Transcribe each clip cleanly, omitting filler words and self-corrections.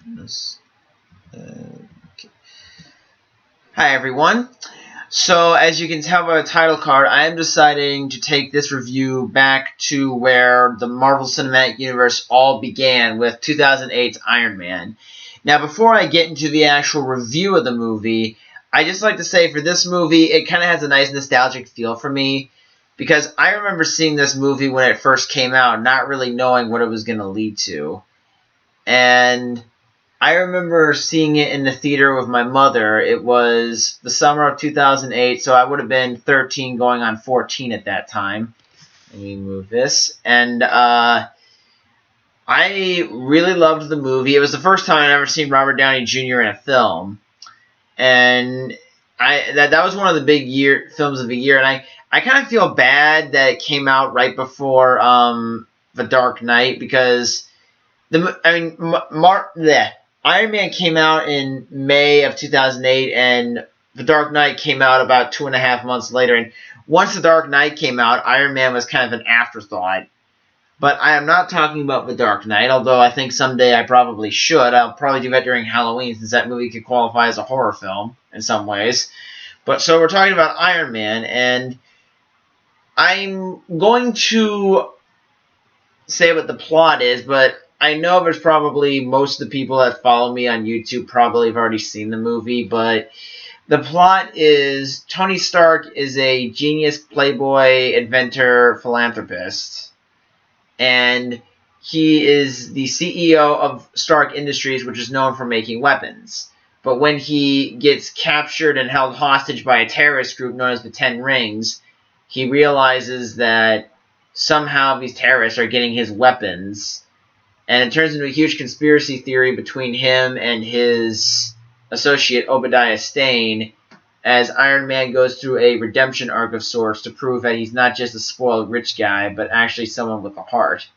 Okay. Hi everyone. So as you can tell by the title card, I am deciding to take this review back to where the Marvel Cinematic Universe all began with 2008's Iron Man. Now before I get into the actual review of the movie, I just like to say for this movie, it kind of has a nice nostalgic feel for me because I remember seeing this movie when it first came out, not really knowing what it was going to lead to. And I remember seeing it in the theater with my mother. It was the summer of 2008, so I would have been 13 going on 14 at that time. Let me move this. And I really loved the movie. It was the first time I'd ever seen Robert Downey Jr. in a film. And that was one of the big films of the year. And I kind of feel bad that it came out right before The Dark Knight because Iron Man came out in May of 2008, and The Dark Knight came out about 2.5 months later. And once The Dark Knight came out, Iron Man was kind of an afterthought. But I am not talking about The Dark Knight, although I think someday I probably should. I'll probably do that during Halloween, since that movie could qualify as a horror film in some ways. But so we're talking about Iron Man, and I'm going to say what the plot is, but I know there's probably most of the people that follow me on YouTube probably have already seen the movie, but the plot is Tony Stark is a genius playboy, inventor, philanthropist, and he is the CEO of Stark Industries, which is known for making weapons. But when he gets captured and held hostage by a terrorist group known as the Ten Rings, he realizes that somehow these terrorists are getting his weapons, and it turns into a huge conspiracy theory between him and his associate Obadiah Stane as Iron Man goes through a redemption arc of sorts to prove that he's not just a spoiled rich guy, but actually someone with a heart.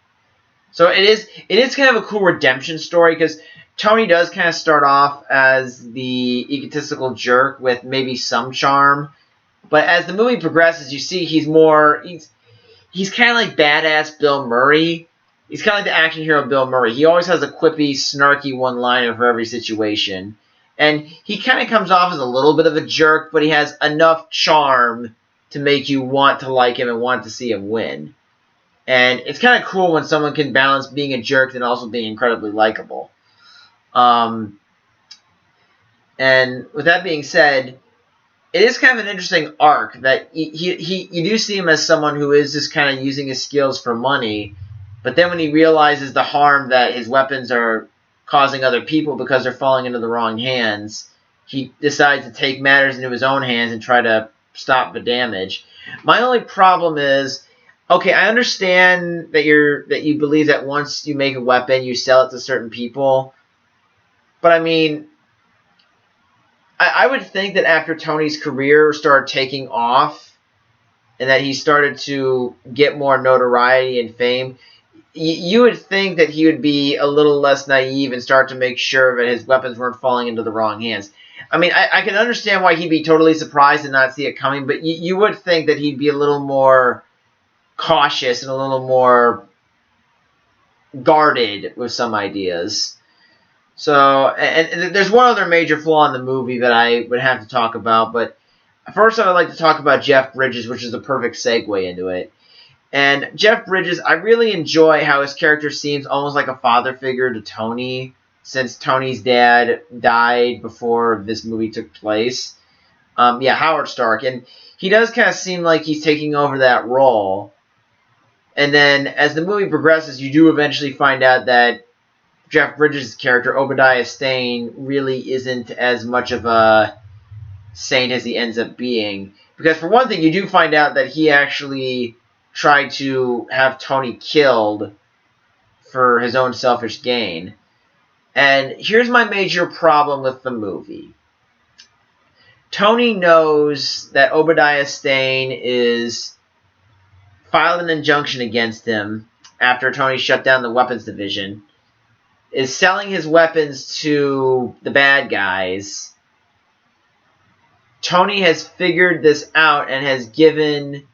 So it is kind of a cool redemption story because Tony does kind of start off as the egotistical jerk with maybe some charm, but as the movie progresses, you see he's kind of like badass Bill Murray. He's kind of like the action hero Bill Murray. He always has a quippy, snarky one-liner for every situation. And he kind of comes off as a little bit of a jerk, but he has enough charm to make you want to like him and want to see him win. And it's kind of cool when someone can balance being a jerk and also being incredibly likable. And with that being said, it is kind of an interesting arc that you do see him as someone who is just kind of using his skills for money, but then when he realizes the harm that his weapons are causing other people because they're falling into the wrong hands, he decides to take matters into his own hands and try to stop the damage. My only problem is, okay, I understand that you believe that once you make a weapon, you sell it to certain people, but I mean, I would think that after Tony's career started taking off and that he started to get more notoriety and fame, you would think that he would be a little less naive and start to make sure that his weapons weren't falling into the wrong hands. I mean, I can understand why he'd be totally surprised and not see it coming, but you would think that he'd be a little more cautious and a little more guarded with some ideas. So, and there's one other major flaw in the movie that I would have to talk about, but first I would like to talk about Jeff Bridges, which is the perfect segue into it. And Jeff Bridges, I really enjoy how his character seems almost like a father figure to Tony, since Tony's dad died before this movie took place. Howard Stark. And he does kind of seem like he's taking over that role. And then as the movie progresses, you do eventually find out that Jeff Bridges' character, Obadiah Stane, really isn't as much of a saint as he ends up being. Because for one thing, you do find out that he actually tried to have Tony killed for his own selfish gain. And here's my major problem with the movie. Tony knows that Obadiah Stane is filed an injunction against him after Tony shut down the weapons division, is selling his weapons to the bad guys. Tony has figured this out and has given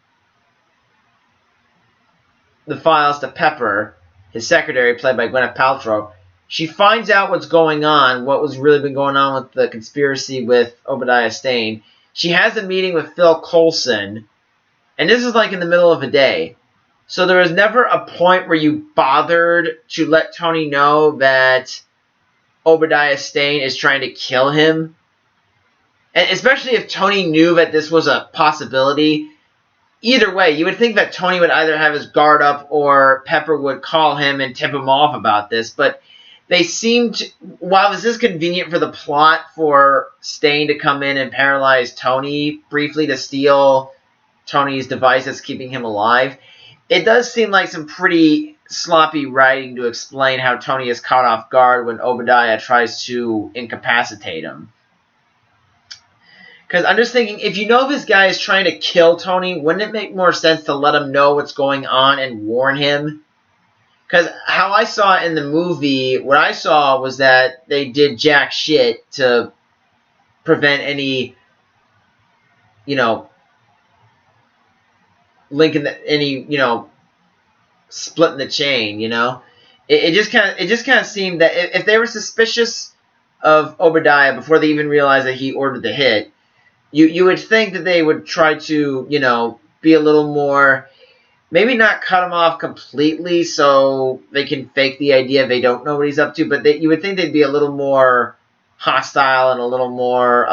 the files to Pepper, his secretary, played by Gwyneth Paltrow. She finds out what's going on, what was really been going on with the conspiracy with Obadiah Stane. She has a meeting with Phil Coulson, and this is like in the middle of a day. So there was never a point where you bothered to let Tony know that Obadiah Stane is trying to kill him. And especially if Tony knew that this was a possibility. Either way, you would think that Tony would either have his guard up or Pepper would call him and tip him off about this. But they seemed, while this is convenient for the plot for Stane to come in and paralyze Tony briefly to steal Tony's device that's keeping him alive, it does seem like some pretty sloppy writing to explain how Tony is caught off guard when Obadiah tries to incapacitate him. Because I'm just thinking, if you know this guy is trying to kill Tony, wouldn't it make more sense to let him know what's going on and warn him? Because how I saw it in the movie, what I saw was that they did jack shit to prevent any, linking any, splitting the chain. It just kind of seemed that if they were suspicious of Obadiah before they even realized that he ordered the hit, you would think that they would try to, be a little more, maybe not cut him off completely so they can fake the idea they don't know what he's up to, but you would think they'd be a little more hostile and a little more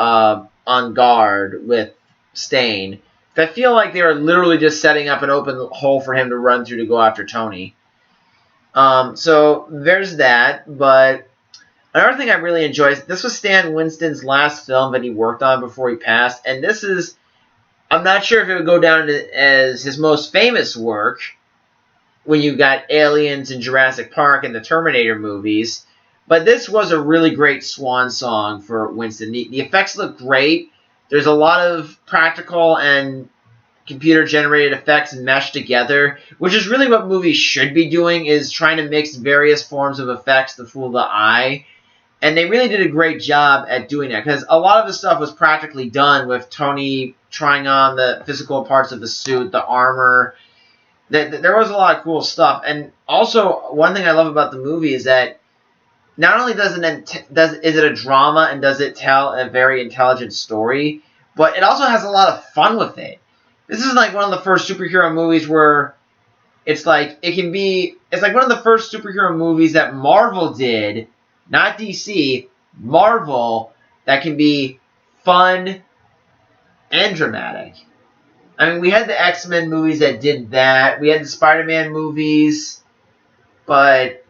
on guard with Stane. I feel like they were literally just setting up an open hole for him to run through to go after Tony. So there's that, but another thing I really enjoyed, this was Stan Winston's last film that he worked on before he passed, and this is, I'm not sure if it would go down as his most famous work when you got Aliens and Jurassic Park and the Terminator movies, but this was a really great swan song for Winston. The effects look great. There's a lot of practical and computer-generated effects meshed together, which is really what movies should be doing, is trying to mix various forms of effects to fool the eye. And they really did a great job at doing that, because a lot of the stuff was practically done with Tony trying on the physical parts of the suit, the armor. There was a lot of cool stuff. And also, one thing I love about the movie is that not only is it a drama and does it tell a very intelligent story, but it also has a lot of fun with it. This is like one of the first superhero movies where it's like one of the first superhero movies that Marvel did, not DC, Marvel, that can be fun and dramatic. I mean, we had the X-Men movies that did that. We had the Spider-Man movies. But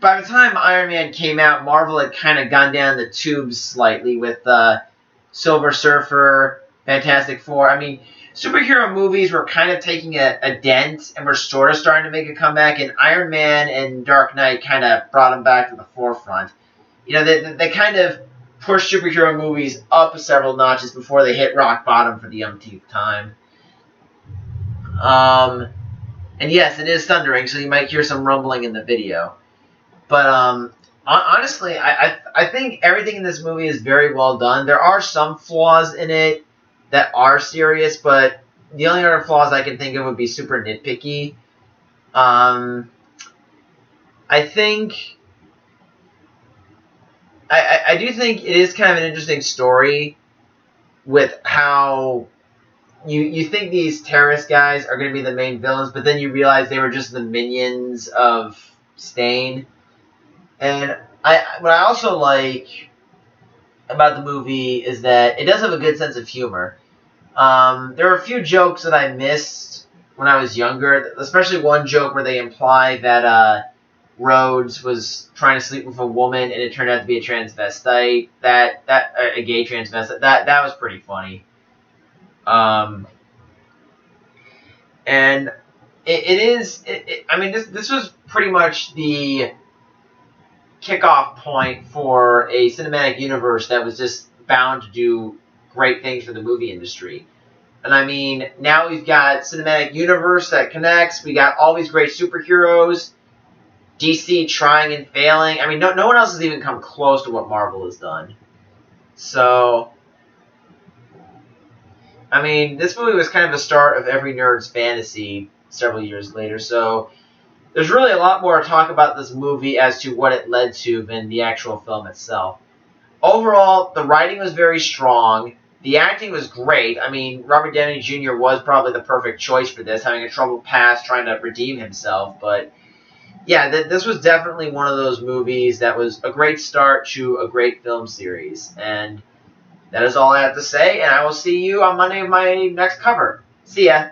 by the time Iron Man came out, Marvel had kind of gone down the tubes slightly with Silver Surfer, Fantastic Four. I mean, superhero movies were kind of taking a dent and were sort of starting to make a comeback. And Iron Man and Dark Knight kind of brought them back to the forefront. They kind of pushed superhero movies up several notches before they hit rock bottom for the umpteenth time. And yes, it is thundering, so you might hear some rumbling in the video. But honestly, I think everything in this movie is very well done. There are some flaws in it that are serious, but the only other flaws I can think of would be super nitpicky. I do think it is kind of an interesting story with how you think these terrorist guys are going to be the main villains, but then you realize they were just the minions of Stane. And what I also like about the movie is that it does have a good sense of humor. There are a few jokes that I missed when I was younger, especially one joke where they imply that Rhodes was trying to sleep with a woman and it turned out to be a transvestite, a gay transvestite. That was pretty funny. And this was pretty much the kickoff point for a cinematic universe that was just bound to do great things for the movie industry. And I mean, now we've got cinematic universe that connects. We got all these great superheroes. DC trying and failing. I mean, no one else has even come close to what Marvel has done. So, I mean, this movie was kind of the start of every nerd's fantasy several years later. So, There's really a lot more to talk about this movie as to what it led to than the actual film itself. Overall, the writing was very strong. The acting was great. I mean, Robert Downey Jr. was probably the perfect choice for this, having a troubled past, trying to redeem himself. But yeah, this was definitely one of those movies that was a great start to a great film series. And that is all I have to say, and I will see you on Monday of my next cover. See ya.